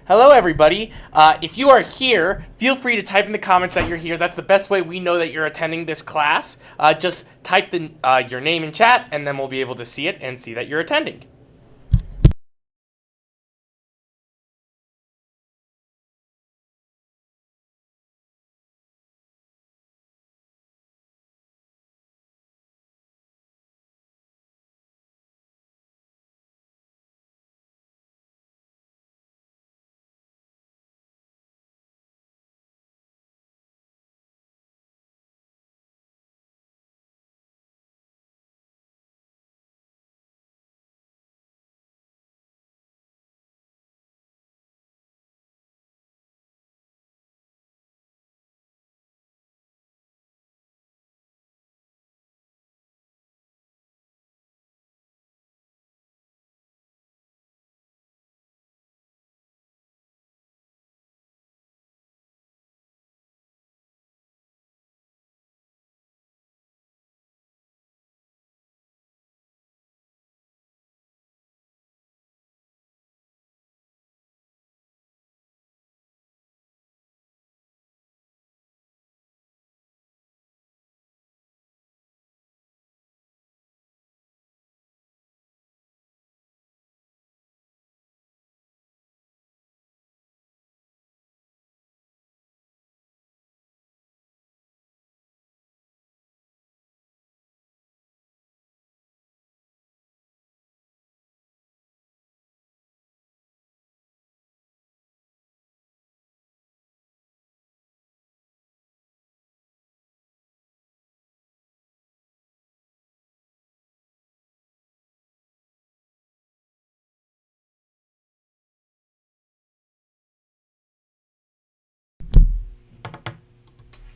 Hello, everybody. If you are here, feel free to type in the comments that you're here. That's the best way we know that you're attending this class. Just type your name in chat, and then we'll be able to see it and see that you're attending.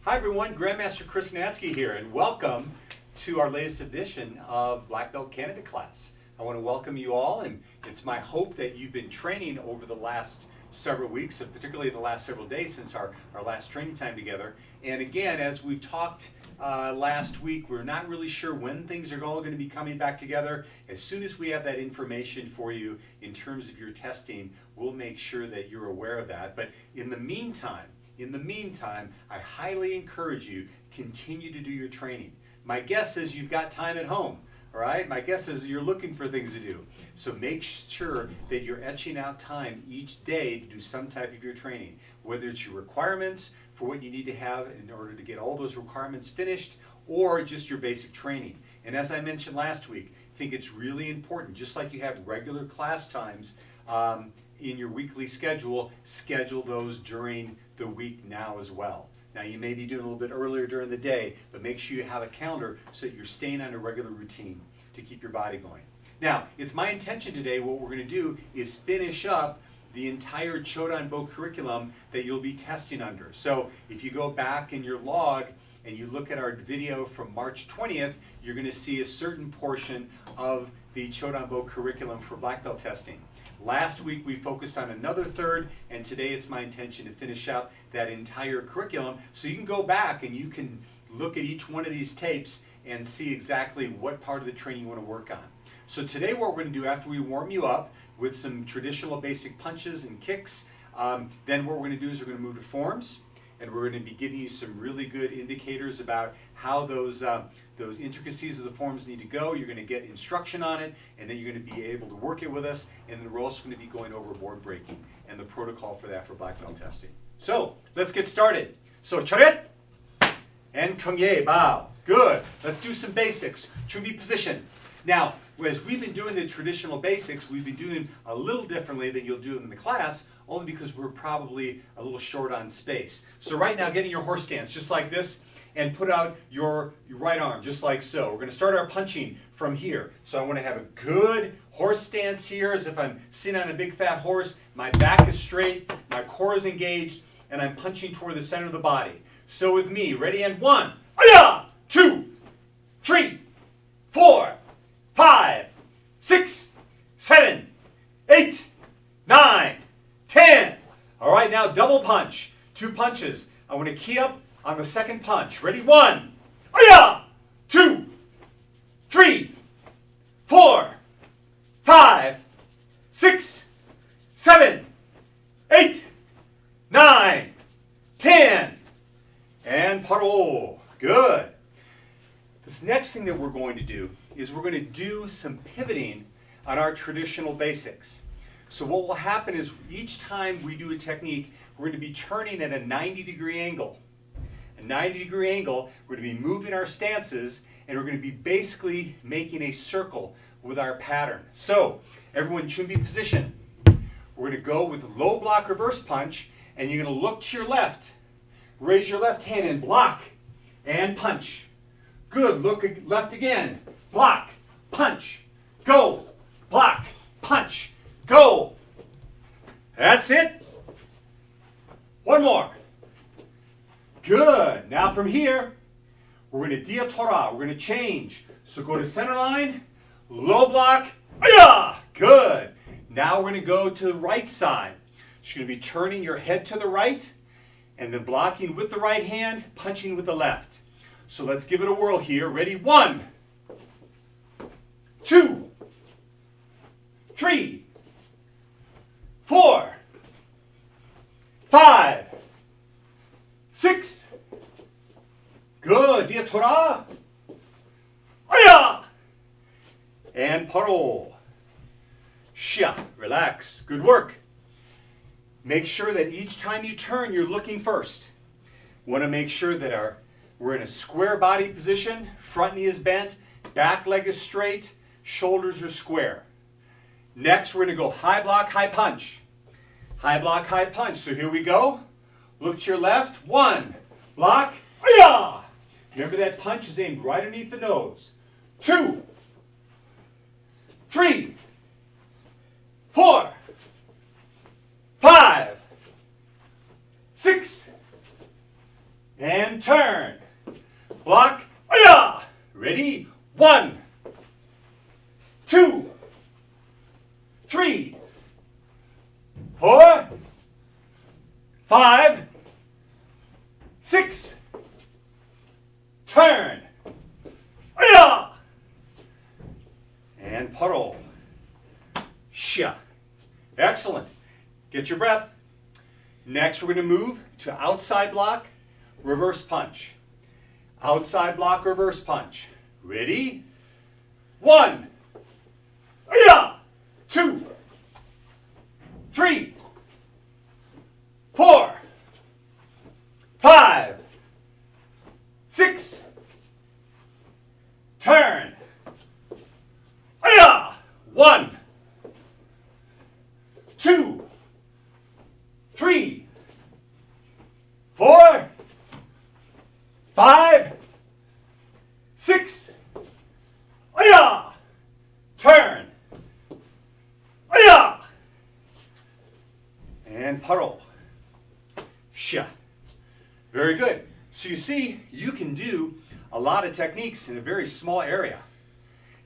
Hi everyone, Grandmaster Chris Natzke here, and welcome to our latest edition of Black Belt Candidate class. I want to welcome you all, and it's my hope that you've been training over the last several weeks, and particularly the last several days since our last training time together. And again, as we've talked last week, we're not really sure when things are all going to be coming back together. As soon as we have that information for you in terms of your testing, we'll make sure that you're aware of that. But in the meantime, I highly encourage you, continue to do your training. My guess is you've got time at home, all right? My guess is you're looking for things to do. So make sure that you're etching out time each day to do some type of your training, whether it's your requirements for what you need to have in order to get all those requirements finished, or just your basic training. And as I mentioned last week, I think it's really important, just like you have regular class times in your weekly schedule, schedule those during the week now as well. Now you may be doing a little bit earlier during the day, but make sure you have a calendar so that you're staying on a regular routine to keep your body going. Now, it's my intention today, what we're going to do is finish up the entire Chodanbo curriculum that you'll be testing under. So if you go back in your log and you look at our video from March 20th, you're going to see a certain portion of the Chodanbo curriculum for black belt testing. Last week we focused on another third, and today it's my intention to finish up that entire curriculum so you can go back and you can look at each one of these tapes and see exactly what part of the training you want to work on. So today what we're going to do, after we warm you up with some traditional basic punches and kicks, then what we're going to do is we're going to move to forms, and we're going to be giving you some really good indicators about how those intricacies of the forms need to go. You're going to get instruction on it, and then you're going to be able to work it with us, and then we're also going to be going over board breaking and the protocol for that for black belt testing. So let's get started. So charet and kongye bow. Good. Let's do some basics. Chumbi position. Now, as we've been doing the traditional basics, we've been doing a little differently than you'll do in the class, only because we're probably a little short on space. So right now, get in your horse stance, just like this, and put out your right arm, just like so. We're going to start our punching from here. So I want to have a good horse stance here, as if I'm sitting on a big fat horse. My back is straight, my core is engaged, and I'm punching toward the center of the body. So with me, ready, and 1, 2, 3, 4, 5, 6, 7, 8, 9, 10. All right, now double punch. 2 punches. I want to key up on the second punch. Ready? 1, 2, 3, 4, 5, 6, 7, 8, Good. This next thing that we're going to do is we're going to do some pivoting on our traditional basics. So what will happen is each time we do a technique, we're going to be turning at a 90-degree angle. A 90-degree angle, we're going to be moving our stances, and we're going to be basically making a circle with our pattern. So everyone should be positioned. We're going to go with low block reverse punch, and you're going to look to your left. Raise your left hand and block and punch. Good. Look left again. Block, punch, go. Block, punch, go. That's it. One more. Good. Now from here, we're going to dia tora. We're going to change. So go to center line, low block. Aya! Good. Now we're going to go to the right side. So you're going to be turning your head to the right and then blocking with the right hand, punching with the left. So let's give it a whirl here. Ready? 1, 2, 3, 4, 5, 6. Good. Dia tora. Aya! And paro. Shia. Relax. Good work. Make sure that each time you turn, you're looking first. Want to make sure that we're in a square body position. Front knee is bent. Back leg is straight. Shoulders are square. Next, we're going to go high block, high punch. High block, high punch. So here we go. Look to your left. 1. Block. Aya! Remember that punch is aimed right underneath the nose. 2, 3, 4, 5, 6, and turn. Block. Aya! Ready? 1, 2, 3, 4, 5, 6. Turn. Aya! And paro. Shia. Excellent. Get your breath. Next, we're going to move to outside block, reverse punch. Outside block, reverse punch. Ready? 1. Aya! 2, 3, 4, 5, 6. Turn. Aya! 1, 2, 3, 4, 5, 6. Aya! Turn. Aya! And paro. Shia. Very good. So you see, you can do a lot of techniques in a very small area.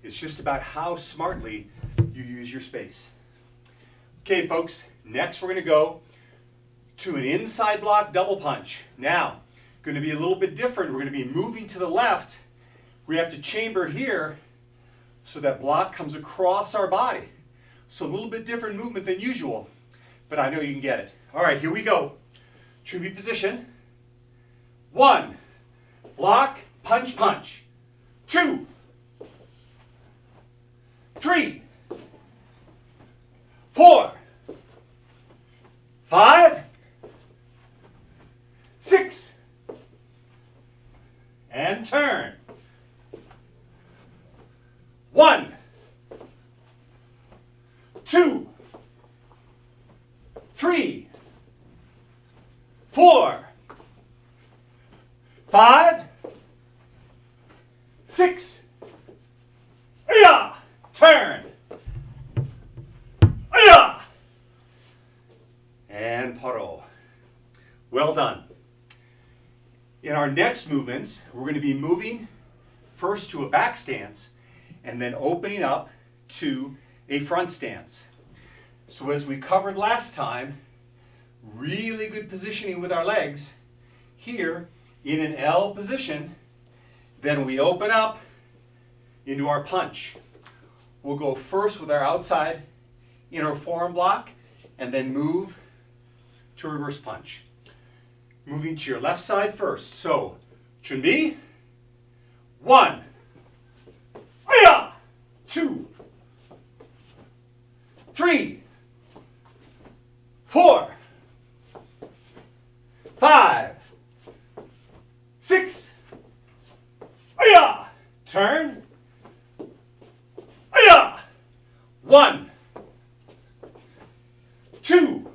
It's just about how smartly you use your space. Okay, folks, next we're going to go to an inside block double punch. Now, going to be a little bit different. We're going to be moving to the left. We have to chamber here so that block comes across our body. So a little bit different movement than usual, but I know you can get it. All right, here we go. Chubi position. 1, block, punch, punch. 2, 3, 4, 5, 6, and turn. 1, 2, 3, 4, 5, 6. Aya! Turn. Aya! And paro. Well done. In our next movements, we're going to be moving first to a back stance and then opening up to a front stance. So as we covered last time, really good positioning with our legs. Here, in an L position, then we open up into our punch. We'll go first with our outside inner forearm block and then move to reverse punch. Moving to your left side first. So, 준비, 1. Aya! 2. 3. 4. 5. 6. Aya! Turn. Aya! 1. 2.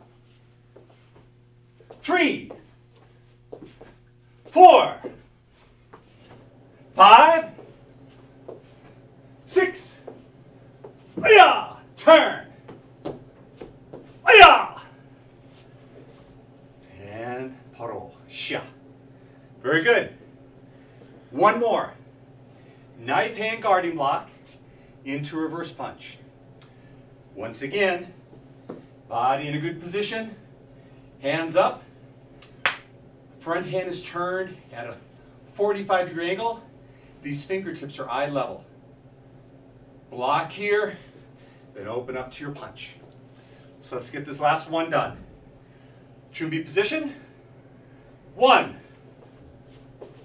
3. 4. 5. 6. Aya! Turn. Aya! And paro. Sha. Very good. One more. Knife hand guarding block into reverse punch. Once again, body in a good position, hands up. Front hand is turned at a 45-degree angle. These fingertips are eye level. Block here, then open up to your punch. So let's get this last one done. Chumbi position. 1.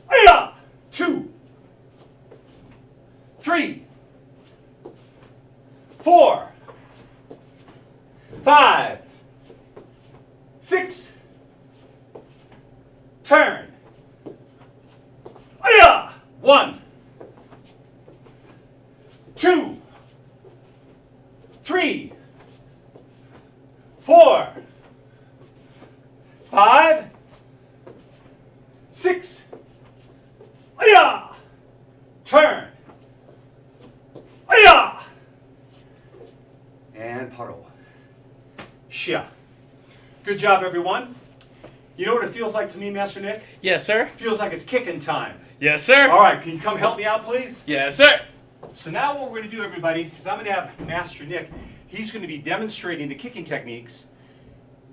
Aya! 2. 3. 4. 5. 6. Turn. Aya! 1. 2. 3. 4. 5. 6. Aya! Turn. Aya! And paro. Shia. Good job, everyone. You know what it feels like to me, Master Nick? Yes, sir. It feels like it's kicking time. Yes, sir. All right, can you come help me out, please? Yes, sir. So now what we're going to do, everybody, is I'm going to have Master Nick. He's going to be demonstrating the kicking techniques,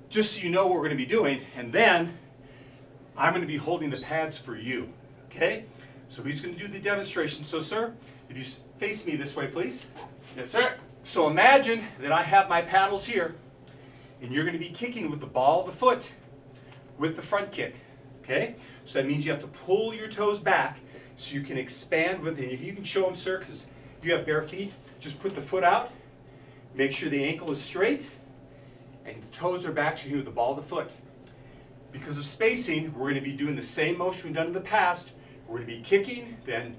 just so you know what we're going to be doing, and then I'm going to be holding the pads for you. Okay? So he's going to do the demonstration. So, sir, if you face me this way, please. Yes, sir. So imagine that I have my paddles here, and you're going to be kicking with the ball of the foot with the front kick. Okay? So that means you have to pull your toes back so you can expand with it. If you can show them, sir, because you have bare feet, just put the foot out, make sure the ankle is straight, and the toes are back so you with the ball of the foot. Because of spacing, we're going to be doing the same motion we've done in the past. We're going to be kicking, then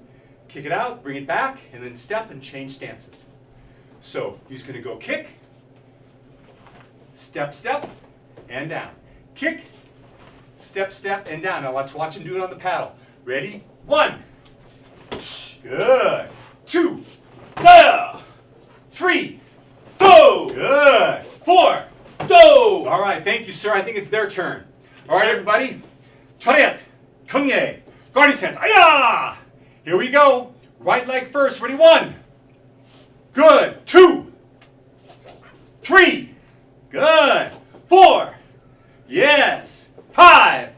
kick it out, bring it back, and then step and change stances. So he's going to go kick, step, step, and down. Kick, step, step, and down. Now let's watch him do it on the paddle. Ready? 1. Good. 2. 3. Go. Good. 4. Go. All right, thank you, sir. I think it's their turn. All right, everybody. Chariot. Kungye. Guardian's hands. Aya! Here we go. Right leg first. Ready? 1. Good. 2. 3. Good. 4. Yes. 5.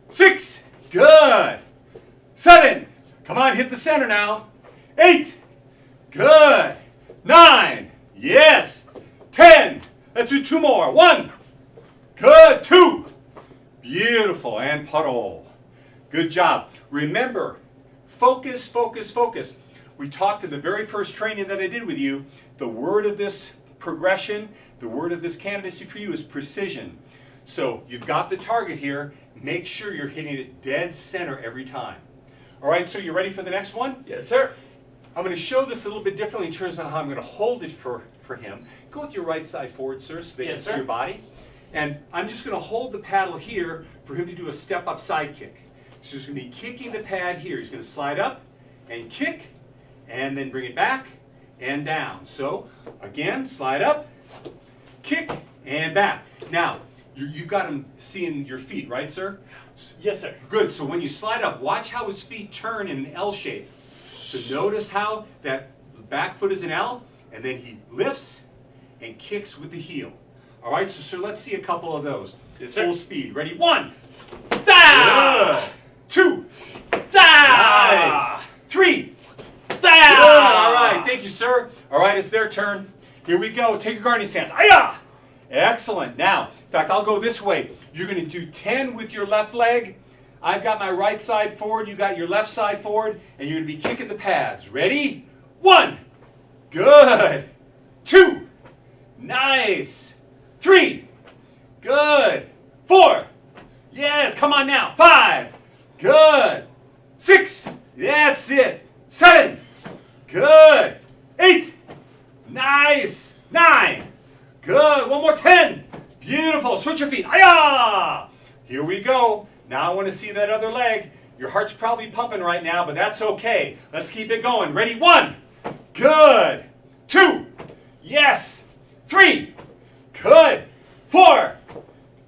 6. Good. 7. Come on, hit the center now. 8. Good. 9. Yes. 10. Let's do 2 more. 1. Good. 2. Beautiful. And paro. Good job. Remember, focus, focus, focus. We talked in the very first training that I did with you. The word of this progression, the word of this candidacy for you is precision. So you've got the target here. Make sure you're hitting it dead center every time. All right, so you ready for the next one? Yes, sir. I'm going to show this a little bit differently in terms of how I'm going to hold it for him. Go with your right side forward, sir, so they can see your body. And I'm just going to hold the paddle here for him to do a step-up side kick. So he's going to be kicking the pad here. He's going to slide up and kick, and then bring it back and down. So, again, slide up, kick, and back. Now, you've got him seeing your feet, right, sir? Yes, sir. Good. So when you slide up, watch how his feet turn in an L shape. So notice how that back foot is an L, and then he lifts and kicks with the heel. All right, so sir, let's see a couple of those. Yes, sir. Full speed. Ready? 1. Da! Good. 2. Da! Nice. 3. Da! Good. All right. Thank you, sir. All right, it's their turn. Here we go. Take your guarding stance. Aya! Excellent. Now, in fact, I'll go this way. You're going to do 10 with your left leg. I've got my right side forward, you got your left side forward, and you're going to be kicking the pads. Ready? 1. Good. 2. Nice. 3. Good. 4. Yes, come on now. 5. Good. 6. That's it. 7. Good. 8. Nice. 9. Good. One more. 10. Beautiful. Switch your feet. Hi-ya! Here we go. Now I want to see that other leg. Your heart's probably pumping right now, but that's okay. Let's keep it going. Ready? 1. Good. 2. Yes. 3. Good. 4.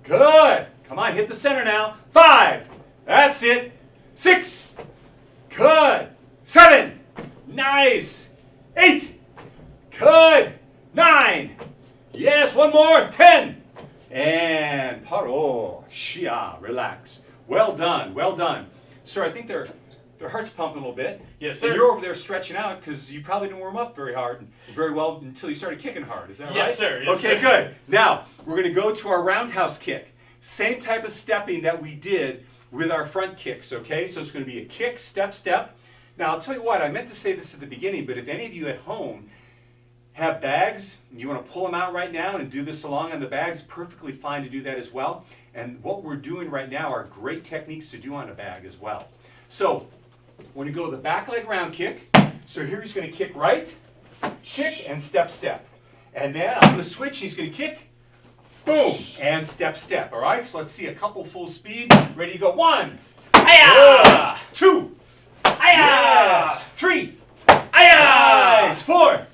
Good. Come on, hit the center now. 5. That's it. 6. Good. 7. Nice. 8. Good. 9. Yes, one more. 10. And paro. Shia. Relax. Well done. Well done. Sir, I think their heart's pumping a little bit. Yes, sir. And you're over there stretching out because you probably didn't warm up very well until you started kicking hard. Is that right? Yes, sir. Yes, okay, sir. good. Now, we're going to go to our roundhouse kick. Same type of stepping that we did with our front kicks, okay? So it's going to be a kick, step, step. Now, I'll tell you what, I meant to say this at the beginning, but if any of you at home have bags, and you want to pull them out right now and do this along on the bags, perfectly fine to do that as well. And what we're doing right now are great techniques to do on a bag as well. So, we're going to go to the back leg round kick. So here he's going to kick right, kick, and step, step. And then I'm going to switch, he's going to kick, boom, and step, step. All right, so let's see a couple full speed. Ready to go. 1. Hi-ya! 2. Hi-ya! Yes. 3. Hi-ya! Nice. 4.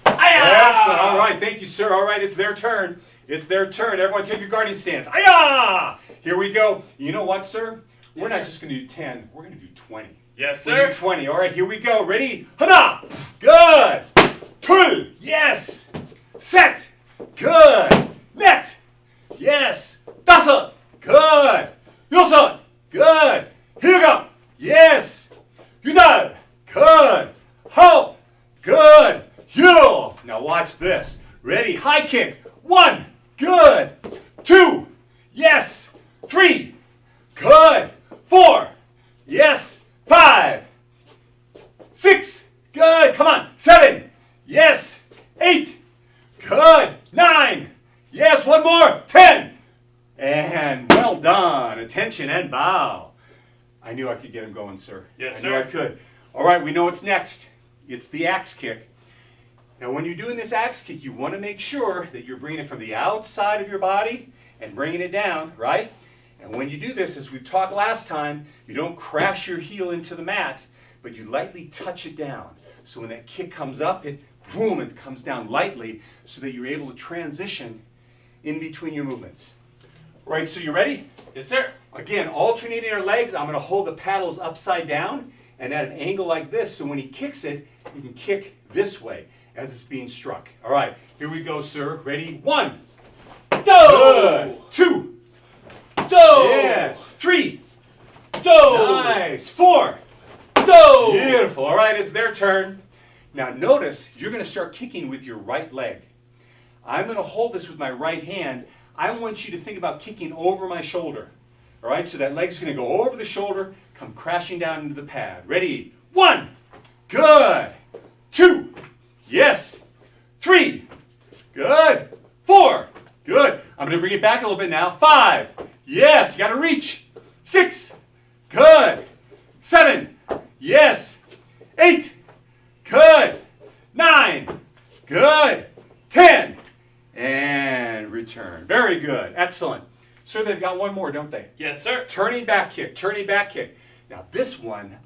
Hi-ya! Excellent. All right, thank you, sir. All right, it's their turn. It's their turn. Everyone take your guarding stance. Hi-ya! Here we go. You know what, sir? We're not just going to do 10. We're going to do 20. Yes, We're sir. doing 20. All right, here we go. Ready? Hana! Good. Pull. Yes. Set. Good. Net. Yes. Da섯. Good. Yosot. Good. Here we go. Yes. Yudal. Good. Help. Good. You. Now watch this. Ready? High kick. 1. Good. 2. Yes. 3. Good. 4. Yes. 5. 6. Good. Come on. 7. Yes. 8. Good. 9. Yes. One more. 10. And well done. Attention and bow. I knew I could get him going, sir. Yes, I sir. knew I could. All right. We know what's next. It's the axe kick. Now, when you're doing this axe kick, you want to make sure that you're bringing it from the outside of your body and bringing it down, right? And when you do this, as we've talked last time, you don't crash your heel into the mat, but you lightly touch it down. So when that kick comes up, it comes down lightly so that you're able to transition in between your movements. Right, so you ready? Yes, sir. Again, alternating our legs, I'm going to hold the paddles upside down and at an angle like this, so when he kicks it, he can kick this way as it's being struck. All right, here we go, sir. Ready? 1. Do. Good. 2. Do. Yes. 3. Do. Nice. 4. Do. Beautiful. All right, it's their turn. Now notice, you're going to start kicking with your right leg. I'm going to hold this with my right hand. I want you to think about kicking over my shoulder. All right, so that leg's going to go over the shoulder, come crashing down into the pad. Ready? 1. Good. 2. Yes. 3. Good. 4. Good. I'm going to bring it back a little bit now. 5. Yes. You got to reach. 6. Good. 7. Yes. 8. Good. 9. Good. 10. And return. Very good. Excellent. Sir, they've got one more, don't they? Yes, sir. Turning back kick. Turning back kick. Now this one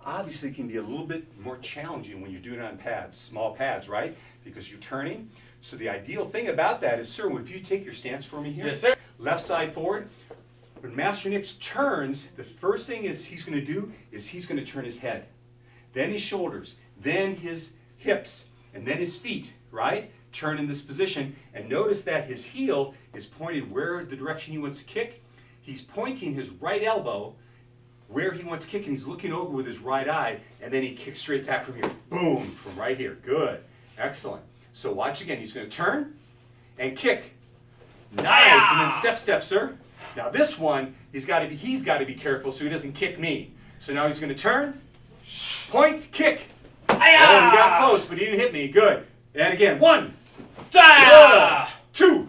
obviously can be a little bit more challenging when you're doing it on pads, small pads, right? Because you're turning. So the ideal thing about that is, sir, if you take your stance for me here. Yes, sir. Left side forward. When Master Nix turns, the first thing he's going to do is he's going to turn his head. Then his shoulders. Then his hips. And then his feet, right? Turn in this position. And notice that his heel is pointed where the direction he wants to kick. He's pointing his right elbow where he wants to kick, and he's looking over with his right eye, and then he kicks straight back from here. Boom, from right here. Good. Excellent. So watch again. He's going to turn and kick. Nice. And then step, step, sir. Now this one, he's got to be careful so he doesn't kick me. So now he's going to turn, point, kick. Oh, he got close, but he didn't hit me. Good. And again, 1, 2.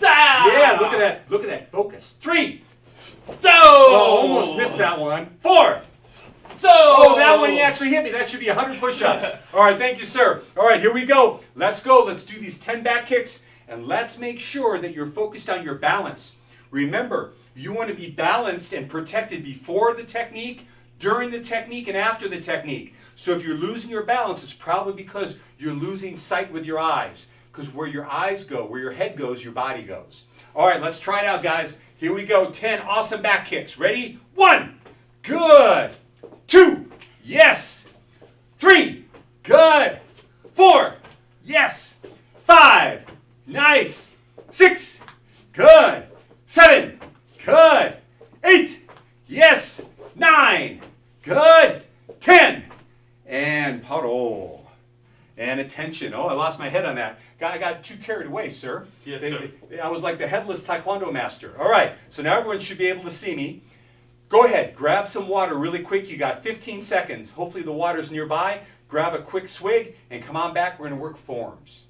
Yeah, look at that. Look at that focus. 3. Oh, almost missed that one. 4. Oh, that one he actually hit me. That should be 100 push-ups. All right, thank you, sir. All right, here we go. Let's go. Let's do these 10 back kicks, and let's make sure that you're focused on your balance. Remember, you want to be balanced and protected before the technique, during the technique, and after the technique. So if you're losing your balance, it's probably because you're losing sight with your eyes. Because where your eyes go, where your head goes, your body goes. All right, let's try it out, guys. Here we go. 10 awesome back kicks. Ready? 1. Good. 2. Yes. 3. Good. 4. Yes. 5. Nice. 6. Good. 7. Good. 8. Yes. 9. Good. 10. And puddle. And attention. Oh, I lost my head on that. I got too carried away, sir. Yes, sir. I was like the headless taekwondo master. All right, so now everyone should be able to see me. Go ahead, grab some water really quick. You got 15 seconds. Hopefully the water's nearby. Grab a quick swig and come on back. We're going to work forms.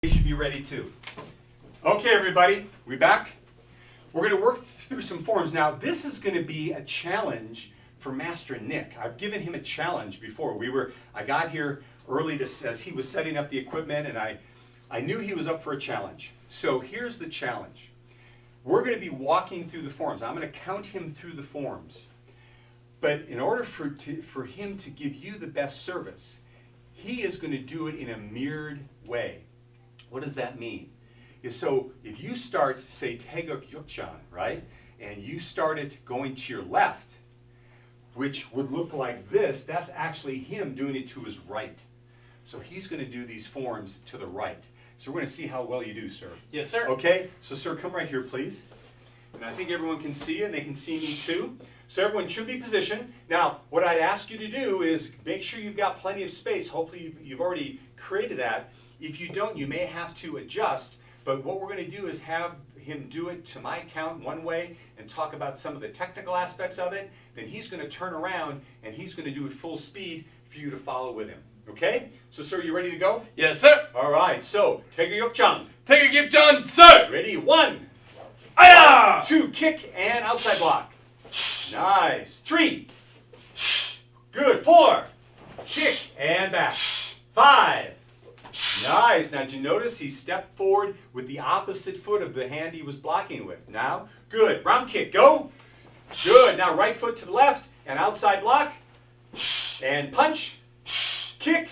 You should be ready too. Okay, everybody, we back? We're going to work through some forms. Now, this is going to be a challenge for Master Nick. I've given him a challenge before. I got here early as he was setting up the equipment, and I knew he was up for a challenge. So here's the challenge. We're going to be walking through the forms. I'm going to count him through the forms. But in order for him to give you the best service, he is going to do it in a mirrored way. What does that mean? So if you start, say, Taeguk Yukchan, right? And you started going to your left, which would look like this, that's actually him doing it to his right. So he's going to do these forms to the right. So we're going to see how well you do, sir. Yes, sir. Okay, so sir, come right here, please. And I think everyone can see you, and they can see me too. So everyone should be positioned. Now, what I'd ask you to do is make sure you've got plenty of space. Hopefully you've already created that. If you don't, you may have to adjust. But what we're going to do is have him do it to my count one way and talk about some of the technical aspects of it. Then he's going to turn around and he's going to do it full speed for you to follow with him. Okay? So, sir, you ready to go? Yes, sir. All right. So, Taeguk Yukchan. Taeguk Yukchan, sir. Ready? 1. Aya! 2. Kick and outside block. Nice. 3. Good. 4. Kick and back. 5. Nice. Now, did you notice he stepped forward with the opposite foot of the hand he was blocking with? Now, good. Round kick. Go. Good. Now, right foot to the left and outside block. And punch. Kick.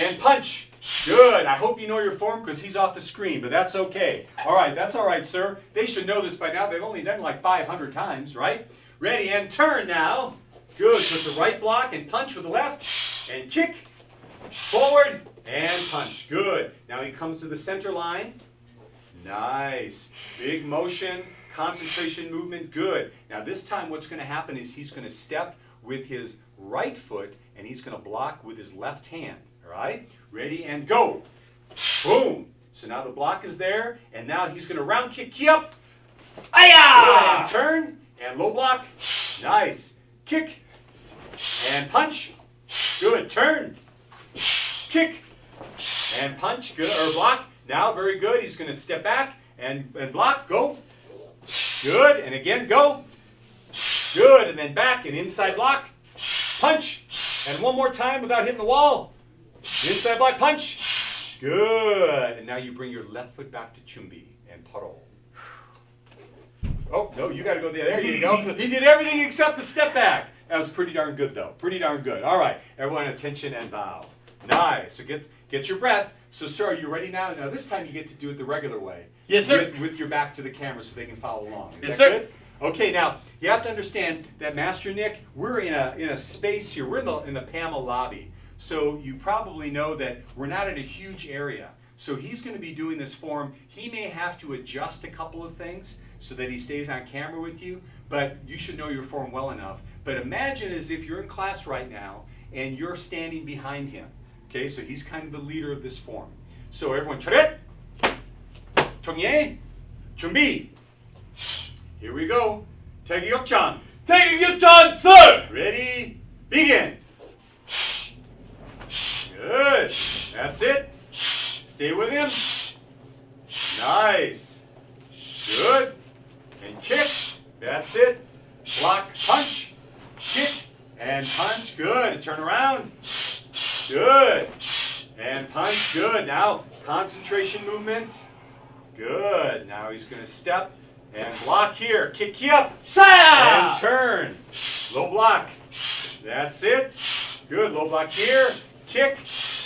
And punch. Good. I hope you know your form because he's off the screen, but that's okay. All right. That's all right, sir. They should know this by now. They've only done it like 500 times, right? Ready and turn now. Good. So the right block and punch with the left. And kick. Forward. And punch. Good. Now he comes to the center line. Nice. Big motion, concentration movement. Good. Now this time what's going to happen is he's going to step with his right foot and he's going to block with his left hand. All right? Ready and go. Boom. So now the block is there and now he's going to round kick key up. Good. And turn and low block. Nice. Kick and punch. Good. Turn. Kick. And punch, good, or block. Now, very good. He's going to step back and block. Go. Good. And again, go. Good. And then back and inside block. Punch. And one more time without hitting the wall. Inside block, punch. Good. And now you bring your left foot back to Chumbi and puddle. Oh, no, you got to go there. There you go. He did everything except the step back. That was pretty darn good, though. Pretty darn good. All right. Everyone, attention and bow. Nice. So get your breath. So, sir, are you ready now? Now, this time you get to do it the regular way. Yes, sir. With your back to the camera so they can follow along. Yes, sir. Good? Okay, now, you have to understand that Master Nick, we're in a space here. We're in the PAMA lobby. So you probably know that we're not in a huge area. So he's going to be doing this form. He may have to adjust a couple of things so that he stays on camera with you, but you should know your form well enough. But imagine as if you're in class right now and you're standing behind him. Okay, so he's kind of the leader of this form. So everyone, 차렷! 정예! 준비! Here we go. 태극역전! 태극역전, sir! Ready? Begin! Good. That's it. Stay with him. Nice. Good. And kick. That's it. Block, punch, kick, and punch. Good. Turn around. Good. And punch. Good. Now, concentration movement. Good. Now he's going to step and block here. Kick up. And turn. Low block. That's it. Good. Low block here. Kick.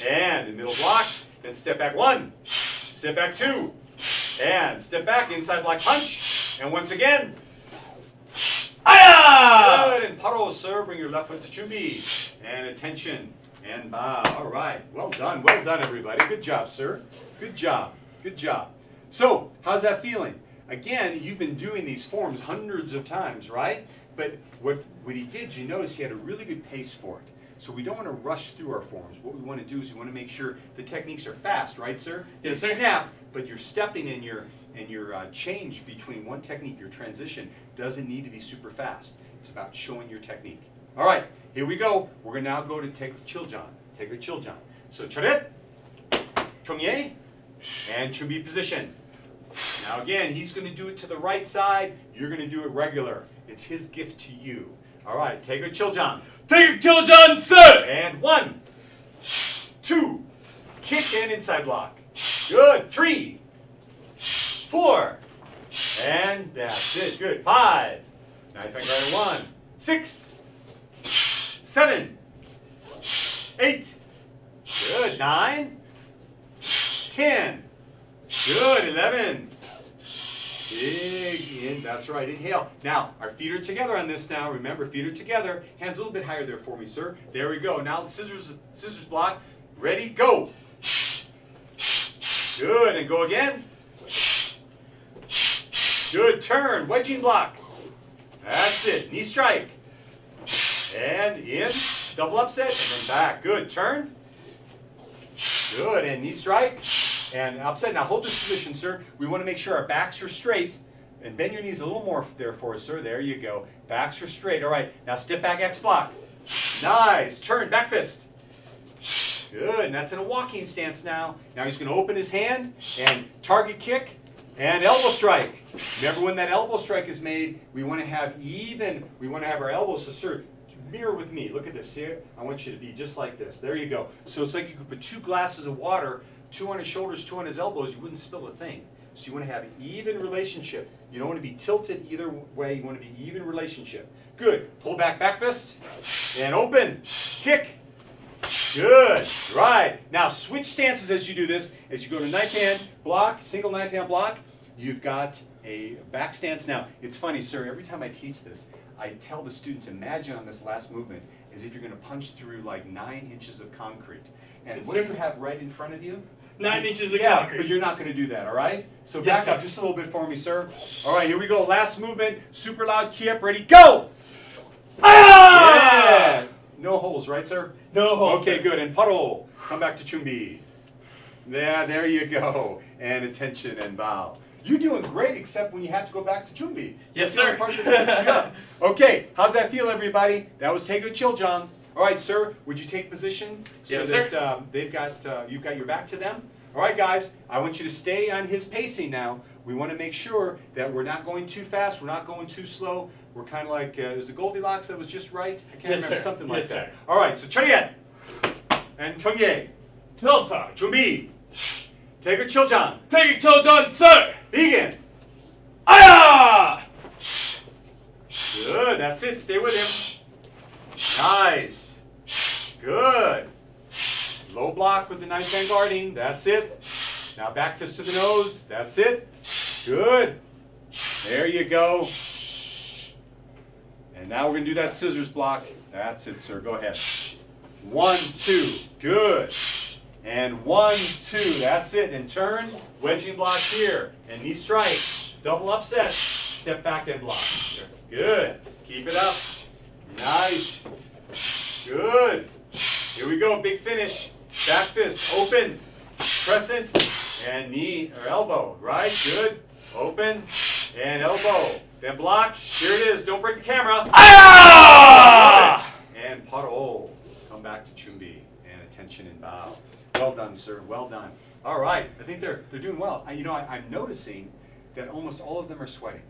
And the middle block. Then step back 1. Step back 2. And step back. Inside block punch. And once again. Good. And paro, sir. Bring your left foot to 준비. And attention. And bow. All right. Well done. Well done, everybody. Good job, sir. Good job. Good job. So, how's that feeling? Again, you've been doing these forms hundreds of times, right? But what he did, you notice he had a really good pace for it. So we don't want to rush through our forms. What we want to do is we want to make sure the techniques are fast, right, sir? Yes, They sir. snap, but your stepping and your change between one technique, your transition, doesn't need to be super fast. It's about showing your technique. All right, here we go. We're going to now go to 태극칠전. 태극칠전. So 차렷, 정예, and 준비 position. Now again, he's going to do it to the right side. You're going to do it regular. It's his gift to you. All right, 태극칠전. 태극역전, sir! And 1, 2, kick and inside block. Good. 3, 4, and that's it. Good. 5, knife and guard 1, 6, 7, 8. Good. 9, 10. Good. 11. Big in. That's right. Inhale. Now, our feet are together on this now. Remember, feet are together. Hands a little bit higher there for me, sir. There we go. Now the scissors block. Ready? Go. Good. And go again. Good. Turn. Wedging block. That's it. Knee strike. And in. Double upset. And then back. Good. Turn. Good. And knee strike. And upset. Now hold this position, sir. We want to make sure our backs are straight. And bend your knees a little more there for us, sir. There you go. Backs are straight. All right. Now step back, X block. Nice. Turn. Back fist. Good. And that's in a walking stance now. Now he's going to open his hand and target kick and elbow strike. Remember when that elbow strike is made, we want to have our elbows. So, sir, mirror with me. Look at this. See? I want you to be just like this. There you go. So it's like you could put 2 glasses of water, 2 on his shoulders, 2 on his elbows. You wouldn't spill a thing. So you want to have an even relationship. You don't want to be tilted either way. You want to be even relationship. Good. Pull back, back fist. And open. Kick. Good. Right. Now switch stances as you do this. As you go to knife hand block, single knife hand block, you've got a back stance. Now, it's funny, sir. Every time I teach this, I tell the students, imagine on this last movement as if you're going to punch through like 9 inches of concrete. And Yes, what do sir. you have right in front of you? 9 inches of Yeah, concrete. but you're not going to do that, all right? So Yes, back up sir. just a little bit for me, sir. All right, here we go. Last movement. Super loud kick. Ready? Go! Yeah! No holes, right, sir? No holes, Okay, sir. good. And paro. Come back to 준비. Yeah, there you go. And attention and bow. You're doing great, except when you have to go back to 준비. Yes, That's the only sir. part that's messing you up. Okay, how's that feel, everybody? That was 태극칠전. All right, sir, would you take position so Yes, that sir. you've got your back to them? All right, guys, I want you to stay on his pacing now. We want to make sure that we're not going too fast, we're not going too slow. We're kind of like, is it Goldilocks that was just right? I can't Yes, remember, sir. something like Yes, that. sir. All right, so 차렷 and 정예, No, sir. 준비, 태극칠전, 태극역전, sir! begin. Aya! Good, that's it, stay with him. Nice. Good. Low block with the knife hand guarding, that's it. Now back fist to the nose, that's it. Good. There you go. And now we're going to do that scissors block. That's it, sir. Go ahead. 1, 2. Good. And 1, 2. That's it. And turn. Wedging block here. And knee strike. Double upset. Step back and block. Good. Keep it up. Nice. Good. Here we go. Big finish. Back fist. Open. Crescent. And knee or elbow. Right. Good. Open. And elbow. Then block. Here it is. Don't break the camera. Ah! And paro. Come back to chumbi. And attention and bow. Well done, sir. Well done. All right. I think they're doing well. I'm noticing that almost all of them are sweating.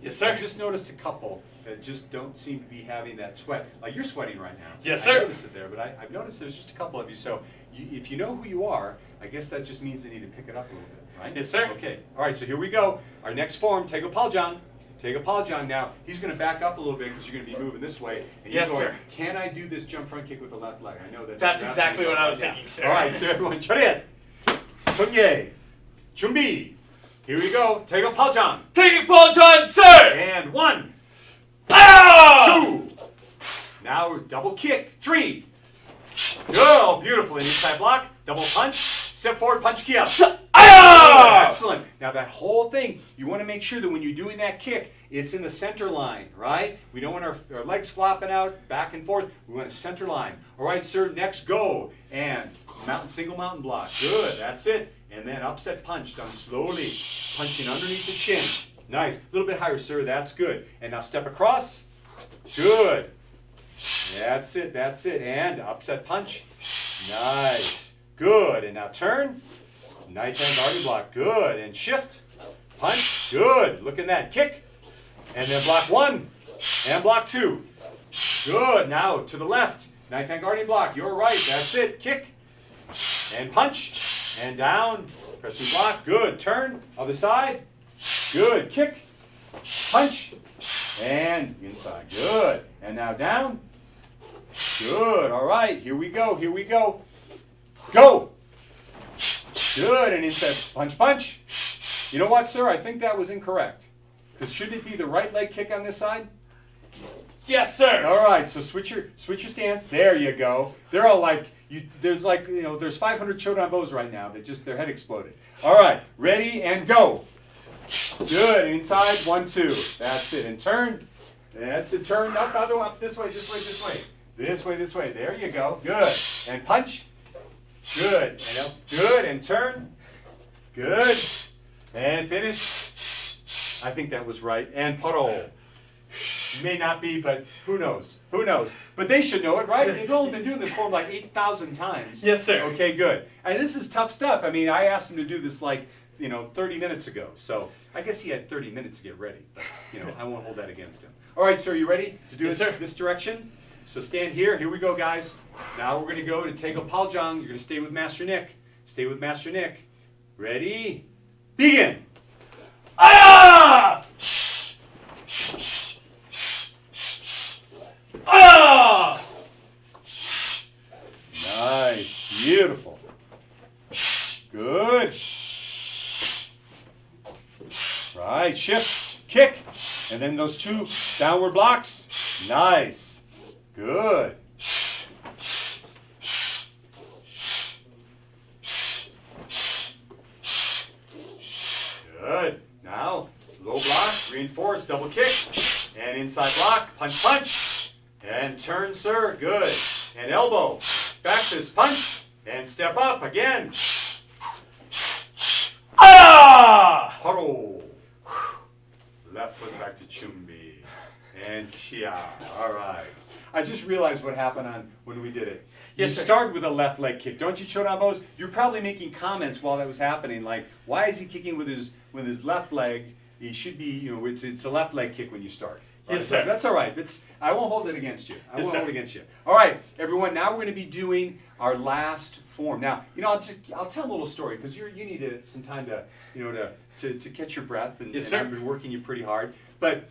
Yes, sir. I just noticed a couple that just don't seem to be having that sweat. Like you're sweating right now. Yes, sir. I noticed it there, but I've noticed there's just a couple of you. So if you know who you are, I guess that just means they need to pick it up a little bit, right? Yes, sir. Okay. All right. So here we go. Our next form, Tego Paljan. Tego Paljan. Now he's going to back up a little bit because you're going to be moving this way. And you're Yes, going, sir. Can I do this jump front kick with the left leg? I know That's exactly what I was thinking, sir. All right. So everyone, chariot, chungye, chumbi. Here we go. Tego Paljan. Taking Paul John, sir! And 1, Ah! 2. Now we're double kick. 3. Oh, beautiful. And inside block. Double punch. Step forward. Punch key up. Ah! Excellent. Now that whole thing, you want to make sure that when you're doing that kick, it's in the center line, right? We don't want our legs flopping out back and forth. We want a center line. All right, sir. Next, go. And single mountain block. Good. That's it. And then upset punch done slowly. Punching underneath the chin. Nice. A little bit higher, sir. That's good. And now step across. Good. That's it. That's it. And upset punch. Nice. Good. And now turn. Night hand guarding block. Good. And shift. Punch. Good. Look at that. Kick. And then block 1. And block 2. Good. Now to the left. Knife hand guarding block. You're right. That's it. Kick. And punch. And down. Pressing block. Good. Turn. Other side. Good. Kick. Punch. And inside. Good. And now down. Good. All right. Here we go. Here we go. Go. Good. And inside. Punch, punch. You know what, sir? I think that was incorrect. Because shouldn't it be the right leg kick on this side? Yes, sir. All right. So switch your stance. There you go. They're all like, there's 500 Chodan bows right now that just their head exploded. All right. Ready and go. Good. Inside. 1, 2. That's it. And turn. That's it. Turn up, other one. This way, this way, this way. This way, this way. There you go. Good. And punch. Good. And up. Good. And turn. Good. And finish. I think that was right. And paro. May not be, but who knows? Who knows? But they should know it, right? They've only been doing this form like 8,000 times. Yes, sir. Okay, good. And this is tough stuff. I mean, I asked him to do this 30 minutes ago. So I guess he had 30 minutes to get ready. But, I won't hold that against him. All right, sir, you ready to do Yes, sir. this direction? So stand here. Here we go, guys. Now we're going to go to Tego Paljang. You're going to stay with Master Nick. Stay with Master Nick. Ready? Begin. Ah! Ah! Nice. Beautiful. Good. Right. Shift. Kick. And then those 2 downward blocks. Nice. Good. Good. Now, low block, reinforce, double kick, and inside block, punch, punch, and turn, sir, good, and elbow, back fist, punch, and step up again. Ah! Paro. Left foot back to chumbi, and chia. All right. I just realized what happened when we did it. Yes, you sir. start with a left leg kick, don't you, Chodambos? You're probably making comments while that was happening, like, why is he kicking with his left leg? He should be, it's a left leg kick when you start. Right? Yes, sir. That's all right. I won't hold it against you. I Yes, won't sir. hold it against you. All right, everyone. Now we're going to be doing our last form. Now, I'll tell a little story because you need some time to catch your breath, and, Yes, and sir. I've been working you pretty hard. But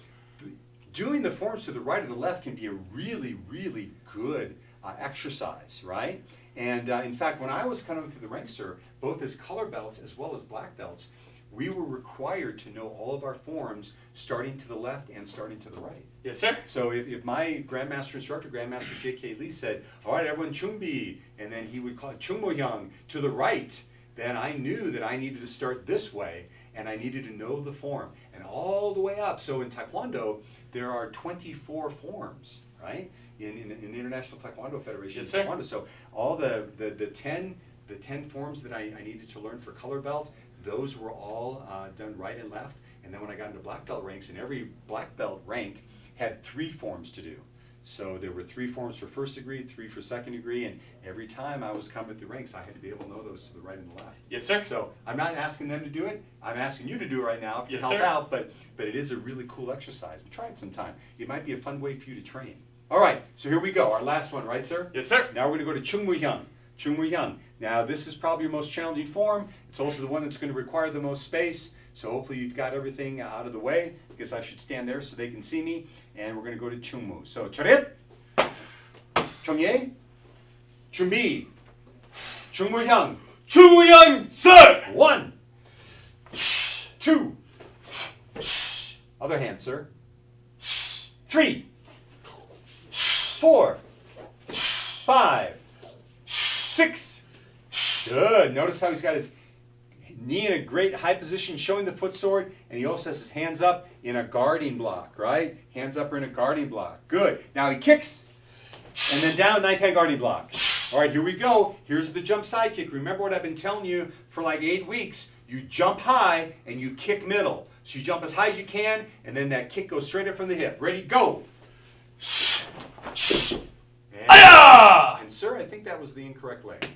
doing the forms to the right or the left can be a really, really good exercise, right? And in fact, when I was coming through the ranks, sir, both as color belts as well as black belts, we were required to know all of our forms starting to the left and starting to the right. Yes, sir. So if my Grandmaster instructor, Grandmaster J.K. Lee, said, all right, everyone, Chumbi, and then he would call it Chungmoyang to the right, then I knew that I needed to start this way, and I needed to know the form, and all the way up. So in Taekwondo, there are 24 forms, right? In the International Taekwondo Federation. Yes, sir. Taekwondo. So all the 10 forms that I needed to learn for color belt, those were all done right and left. And then when I got into black belt ranks, and every black belt rank had 3 forms to do. So there were 3 forms for first degree, 3 for second degree, and every time I was coming through ranks, I had to be able to know those to the right and the left. Yes, sir. So I'm not asking them to do it. I'm asking you to do it right now if you Yes, help sir. out. But it is a really cool exercise. And try it sometime. It might be a fun way for you to train. All right. So here we go. Our last one, right, sir? Yes, sir. Now we're going to go to Chungmuhyang. Chungmuhyang. Now this is probably your most challenging form. It's also the one that's going to require the most space. So hopefully you've got everything out of the way, because I should stand there so they can see me. And we're going to go to Chungmu. So Charit, Chungye, Chumbi, Chungmuhyang. Chungmoyang, sir. 1, 2, other hand, sir. 3, 4, 5, 6. Good. Notice how he's got his knee in a great high position, showing the foot sword, and he also has his hands up in a guarding block, right? Hands up are in a guarding block. Good. Now he kicks, and then down, knife hand guarding block. All right, here we go. Here's the jump side kick. Remember what I've been telling you for like 8 weeks. You jump high and you kick middle. So you jump as high as you can, and then that kick goes straight up from the hip. Ready, go. And sir, I think that was the incorrect leg.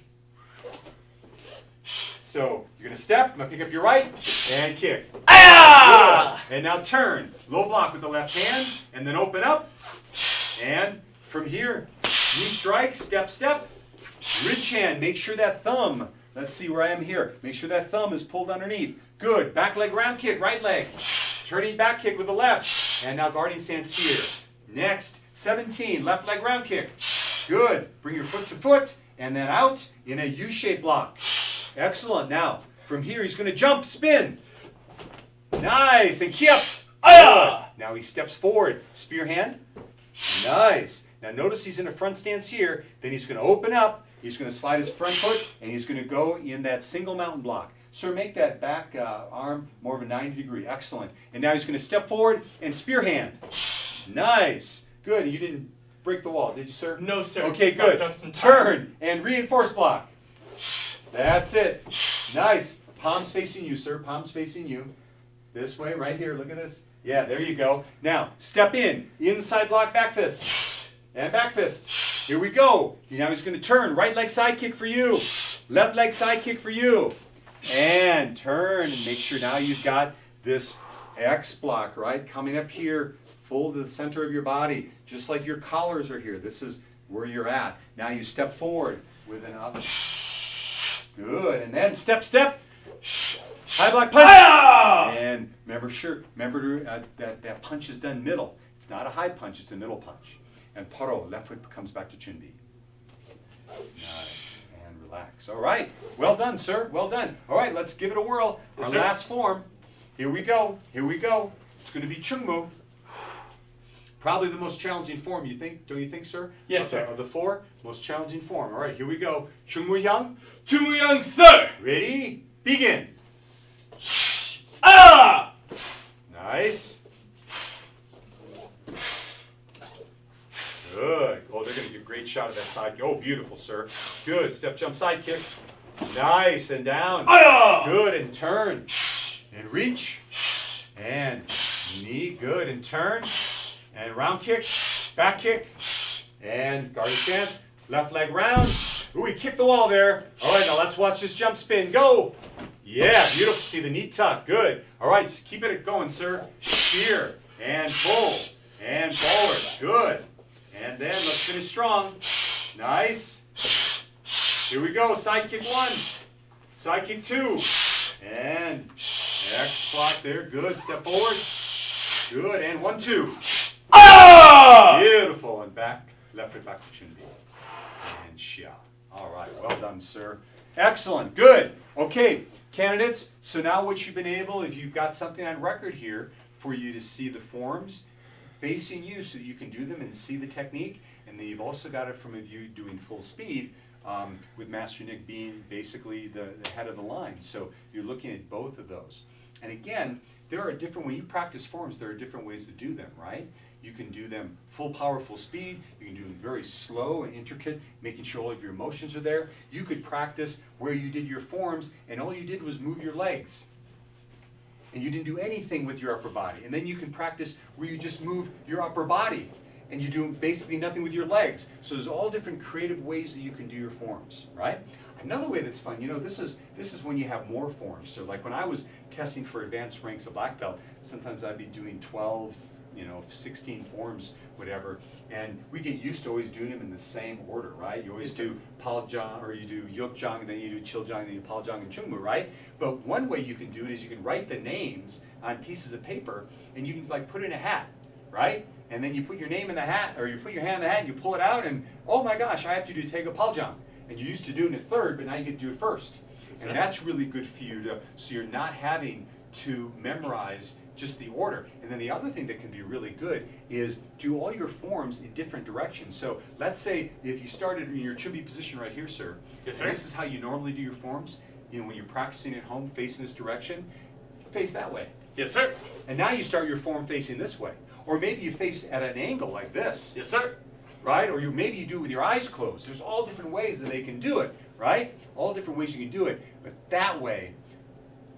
So you're gonna step, I'm gonna pick up your right, and kick. Good. And now turn. Low block with the left hand, and then open up. And from here, knee strike, step, step. Ridge hand, make sure that thumb, let's see where I am here. Make sure that thumb is pulled underneath. Good. Back leg round kick, right leg. Turning back kick with the left. And now guarding stance here. Next, 17, left leg round kick. Good. Bring your foot to foot, and then out in a U-shaped block. Excellent. Now, from here, he's going to jump, spin. Nice. And kick. Good. Now he steps forward. Spear hand. Nice. Now notice he's in a front stance here. Then he's going to open up. He's going to slide his front foot, and he's going to go in that single mountain block. Sir, make that back arm more of a 90 degree. Excellent. And now he's going to step forward and spear hand. Nice. Good. You didn't break the wall, did you, sir? No, sir. Okay, good. Turn and reinforce block. That's it. Nice. Palms facing you, sir. Palms facing you. This way, right here. Look at this. Yeah, there you go. Now, step in. Inside block, back fist. And back fist. Here we go. Now he's going to turn. Right leg side kick for you. Left leg side kick for you. And turn. And make sure now you've got this X block, right? Coming up here, full to the center of your body. Just like your collars are here. This is where you're at. Now you step forward with an up. Good. And then step, step. High block punch. And remember that punch is done middle. It's not a high punch, it's a middle punch. And paro, left foot comes back to chunbi. Nice. And relax. All right. Well done, sir. Well done. All right, let's give it a whirl. Yes, Our sir. last form. Here we go. Here we go. It's going to be chungmu. Probably the most challenging form, you think? Don't you think, sir? Yes, sir. Of the 4, most challenging form. All right, here we go. Chungmu-hyang. Chungmoyang, sir. Ready? Begin. Nice. Good. Oh, they're going to get a great shot of that side kick. Oh, beautiful, sir. Good. Step, jump, side kick. Nice. And down. Good. And turn. And reach. And knee. Good. And turn. And round kick. Back kick. And guarded stance. Left leg round. Ooh, he kicked the wall there. All right, now let's watch this jump spin. Go. Yeah, beautiful. See the knee tuck. Good. All right, so keep it going, sir. Here. And pull. And forward. Good. And then let's finish strong. Nice. Here we go. Side kick 1. Side kick 2. And X block there. Good. Step forward. Good. And 1, 2. Beautiful. And back. Left foot back to chunbi. And xia. All right. Well done, sir. Excellent. Good. Okay, candidates. So now what you've been able, if you've got something on record here for you to see the forms facing you so you can do them and see the technique. And then you've also got it from a view doing full speed with Master Nick being basically the head of the line. So you're looking at both of those. And again, there are different, when you practice forms, there are different ways to do them, right? You can do them full power, full speed. You can do them very slow and intricate, making sure all of your motions are there. You could practice where you did your forms and all you did was move your legs. And you didn't do anything with your upper body. And then you can practice where you just move your upper body and you do basically nothing with your legs. So there's all different creative ways that you can do your forms, right? Another way that's fun, you know, this is when you have more forms. So like when I was testing for advanced ranks of black belt, sometimes I'd be doing 12, 16 forms, whatever, and we get used to always doing them in the same order, right? You always do Paljang, or you do Yukjang, and then you do Chiljang, and then you do Paljang and Chungmu, right? But one way you can do it is you can write the names on pieces of paper, and you can like put it in a hat, right? And then you put your name in the hat, or you put your hand in the hat, and you pull it out, and oh my gosh, I have to do Tega Paljang. And you used to do it in third, but now you get to do it first. And that's really good for you so you're not having to memorize just the order. And then the other thing that can be really good is do all your forms in different directions. So let's say if you started in your Chumbi position right here, sir. Yes, sir. And this is how you normally do your forms. When you're practicing at home, facing this direction, face that way. Yes, sir. And now you start your form facing this way. Or maybe you face at an angle like this. Yes, sir. Right? Or maybe you do it with your eyes closed. There's all different ways that they can do it, right? All different ways you can do it. But that way,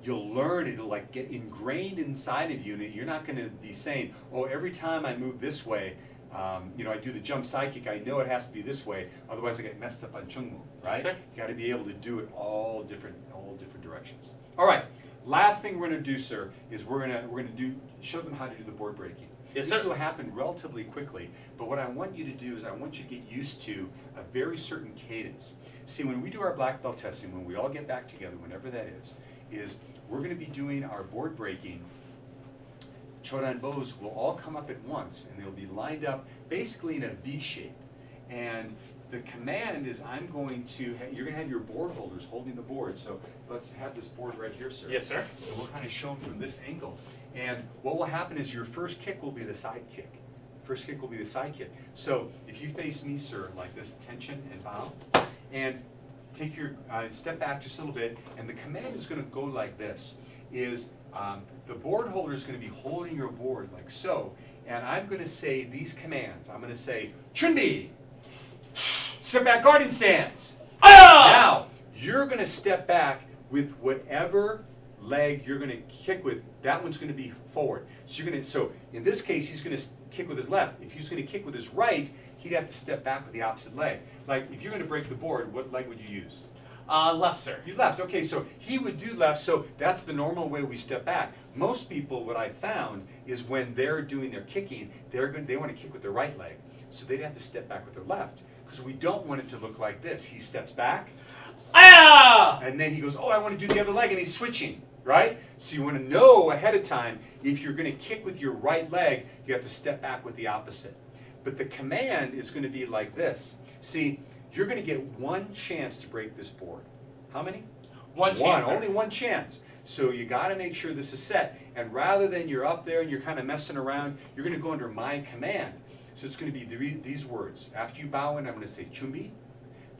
you'll learn, it'll like get ingrained inside of you, and you're not going to be saying, oh, every time I move this way, I do the jump side kick, I know it has to be this way, otherwise I get messed up on Chungmu, right? Yes, You got to be able to do it all different directions. All right, last thing we're going to do, sir, is we're going to show them how to do the board breaking. Yes, This sir. will happen relatively quickly, but what I want you to do is I want you to get used to a very certain cadence. See, when we do our black belt testing, when we all get back together, whenever that is we're going to be doing our board breaking. Chodan bows will all come up at once, and they'll be lined up basically in a V shape. And the command is you're going to have your board holders holding the board. So let's have this board right here, sir. Yes, sir. So we'll kind of show them from this angle. And what will happen is your first kick will be the side kick. First kick will be the side kick. So if you face me, sir, like this, tension and bow, and take your step back just a little bit, and the command is going to go like this, the board holder is going to be holding your board like so, and I'm going to say these commands. I'm going to say, Chunbi, step back guarding stance. Now, you're going to step back with whatever leg you're going to kick with. That one's going to be forward. So in this case, he's going to kick with his left. If he's going to kick with his right, he'd have to step back with the opposite leg. Like if you're going to break the board, what leg would you use? Left, sir. You left. Okay, so he would do left, so that's the normal way we step back. Most people, what I found, is when they're doing their kicking, they want to kick with their right leg. So they'd have to step back with their left, because we don't want it to look like this. He steps back, and then he goes, oh, I want to do the other leg, and he's switching, right? So you want to know ahead of time, if you're going to kick with your right leg, you have to step back with the opposite. But the command is going to be like this. See, you're going to get one chance to break this board. How many? One chance, sir. Only one chance. So you got to make sure this is set. And rather than you're up there and you're kind of messing around, you're going to go under my command. So it's going to be these words. After you bow in, I'm going to say chumbi.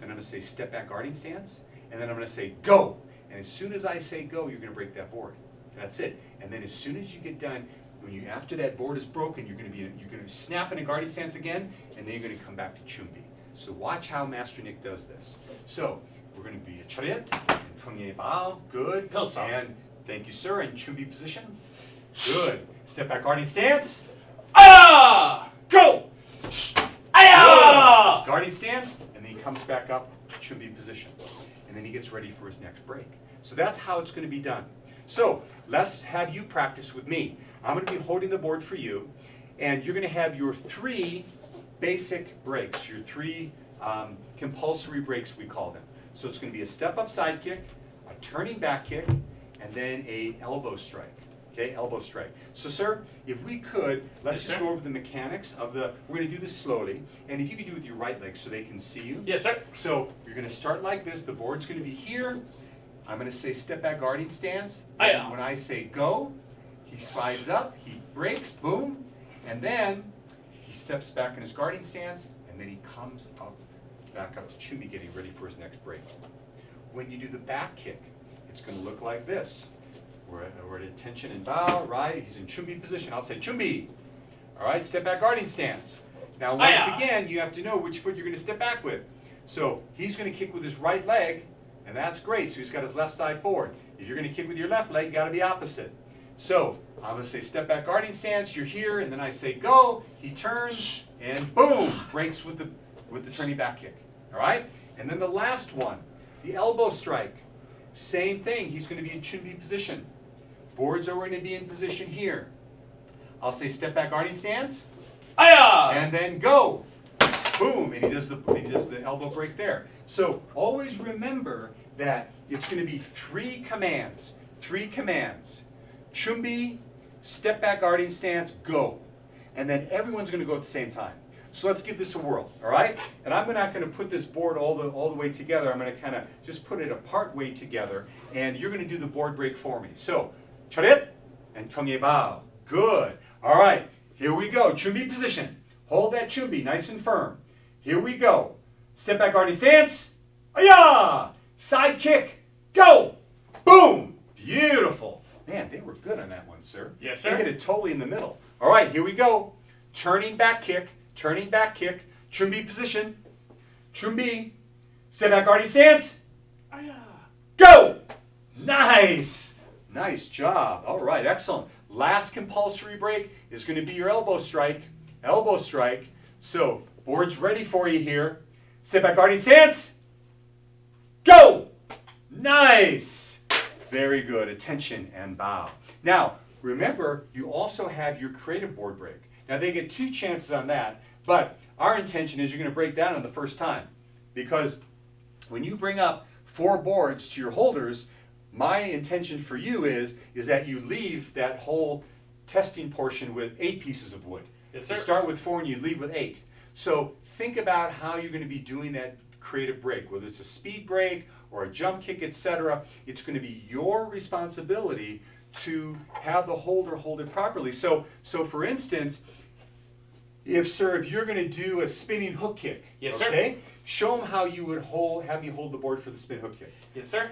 Then I'm going to say step back guarding stance. And then I'm going to say go. And as soon as I say go, you're going to break that board. That's it. And then as soon as you get done, after that board is broken, you're going to snap in a guarding stance again, and then you're going to come back to chumbi. So watch how Master Nick does this. So we're going to be a chariot, and kunye bao, good. Pilsong. And thank you, sir, in chumbi position. Good. Step back guarding stance. Go! Good. Guarding stance, and then he comes back up to chumbi position. And then he gets ready for his next break. So that's how it's going to be done. So let's have you practice with me. I'm going to be holding the board for you, and you're going to have your 3 basic breaks, your 3 compulsory breaks, we call them. So it's going to be a step-up side kick, a turning back kick, and then a elbow strike. Okay, elbow strike. So, sir, if we could, let's Yes, just sir. go over the mechanics of we're going to do this slowly, and if you could do it with your right leg so they can see you. Yes, sir. So, you're going to start like this. The board's going to be here. I'm going to say step back guarding stance. Hi-ya. When I say go, he slides up, he breaks, boom, and then he steps back in his guarding stance, and then he comes up, back up to Chumbi, getting ready for his next break. When you do the back kick, it's going to look like this. We're at attention and bow, right? He's in Chumbi position. I'll say Chumbi. All right, step back guarding stance. Now, once Hi-ya. again, you have to know which foot you're going to step back with. So he's going to kick with his right leg, and that's great. So he's got his left side forward. If you're going to kick with your left leg, you got to be opposite. So I'm going to say step back guarding stance. You're here, and then I say go. He turns, and boom, breaks with the turning back kick. All right, and then the last one, the elbow strike. Same thing. He's going to be in Chumbi position. Boards are going to be in position here. I'll say step back guarding stance, Hiya! and then go. Boom, and he does the elbow break there. So always remember that it's going to be three commands. Chumbi, step back guarding stance, go. And then everyone's going to go at the same time. So let's give this a whirl, all right? And I'm not going to put this board all the way together. I'm going to kind of just put it a part way together, and you're going to do the board break for me. So, charit and kongye bao. Good. All right, here we go. Chumbi position. Hold that Chumbi nice and firm. Here we go. Step back guarding stance. Aya! Side kick. Go! Boom! Beautiful. Man, they were good on that one, sir. Yes, They sir. hit it totally in the middle. All right, here we go. Turning back kick. Chumbi position. Chumbi. Step back guarding stance. Hiya! Go! Nice! Nice job. All right, excellent. Last compulsory break is going to be your elbow strike. Elbow strike. So, board's ready for you here. Step back guarding stance. Go! Nice! Very good. Attention and bow. Now, remember, you also have your creative board break. Now, they get 2 chances on that, but our intention is you're going to break down on the first time. Because when you bring up 4 boards to your holders, my intention for you is that you leave that whole testing portion with 8 pieces of wood. Yes, sir. You start with 4 and you leave with 8. So think about how you're going to be doing that creative break, whether it's a speed break or a jump kick, etc. It's going to be your responsibility to have the holder hold it properly. So for instance, if you're going to do a spinning hook kick, Yes, sir. okay, show them how you would have me hold the board for the spin hook kick. Yes, sir.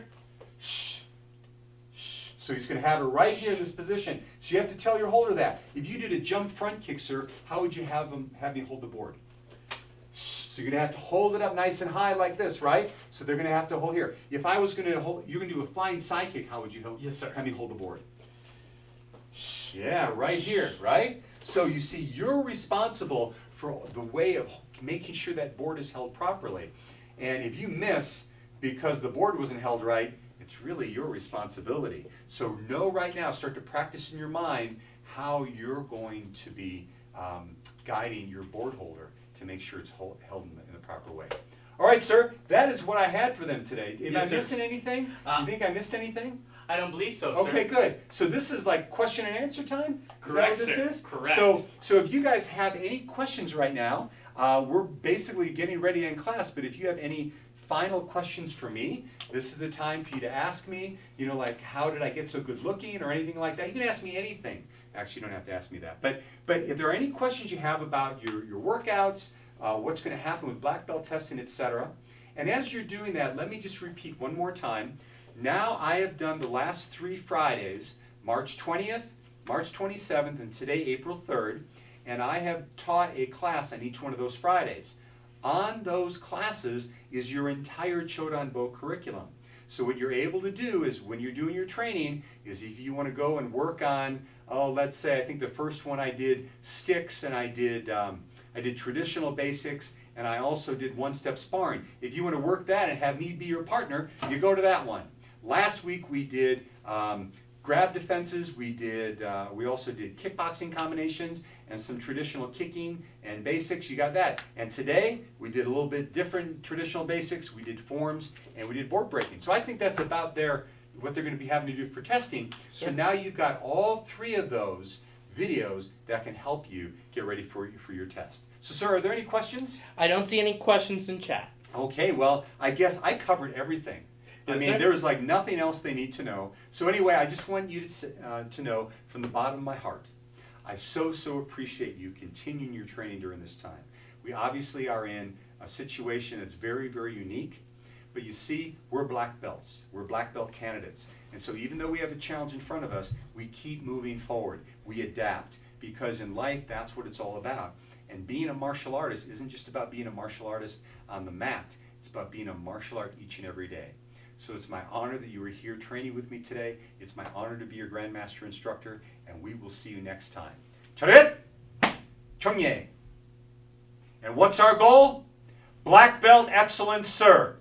Shh. Shh. So he's going to have it right here in this position. So you have to tell your holder that. If you did a jump front kick, sir, how would you have me hold the board? Shh. So you're going to have to hold it up nice and high like this, right? So they're going to have to hold here. If I was going to hold, you're going to do a flying side kick, how would you Yes, sir. have me hold the board? Shh. Yeah, right here, right? So you see, you're responsible for the way of making sure that board is held properly. And if you miss because the board wasn't held right, it's really your responsibility. So know right now, start to practice in your mind how you're going to be guiding your board holder to make sure it's held in the proper way. All right, sir, that is what I had for them today. Am Yes, I sir. missing anything? You think I missed anything? I don't believe so, sir. Okay, good. So this is like question and answer time? Is that Correct, what this sir. is? Correct. So if you guys have any questions right now, we're basically getting ready in class, but if you have any final questions for me, this is the time for you to ask me, like how did I get so good looking or anything like that. You can ask me anything. Actually, you don't have to ask me that. But if there are any questions you have about your workouts, what's going to happen with black belt testing, etc. And as you're doing that, let me just repeat one more time. Now I have done the last 3 Fridays, March 20th, March 27th, and today, April 3rd, and I have taught a class on each one of those Fridays. On those classes is your entire Chodanbo curriculum. So what you're able to do is when you're doing your training is if you want to go and work on, let's say I think the first one I did sticks and I did traditional basics and I also did one-step sparring. If you want to work that and have me be your partner, you go to that one. Last week we did grab defenses, we also did kickboxing combinations and some traditional kicking and basics, you got that. And today we did a little bit different traditional basics, we did forms and we did board breaking. So I think that's about their what they're going to be having to do for testing. So Sure. now you've got all 3 of those videos that can help you get ready for your test. So, sir, are there any questions? I don't see any questions in chat. Okay, well, I guess I covered everything. I Yes, mean, sir. there was like nothing else they need to know. So anyway, I just want you to know from the bottom of my heart, I so appreciate you continuing your training during this time. We obviously are in a situation that's very, very unique. But you see, we're black belts. We're black belt candidates. And so even though we have a challenge in front of us, we keep moving forward. We adapt. Because in life, that's what it's all about. And being a martial artist isn't just about being a martial artist on the mat. It's about being a martial art each and every day. So it's my honor that you were here training with me today. It's my honor to be your Grandmaster instructor. And we will see you next time. Charit! Chongye! And what's our goal? Black belt excellence, sir.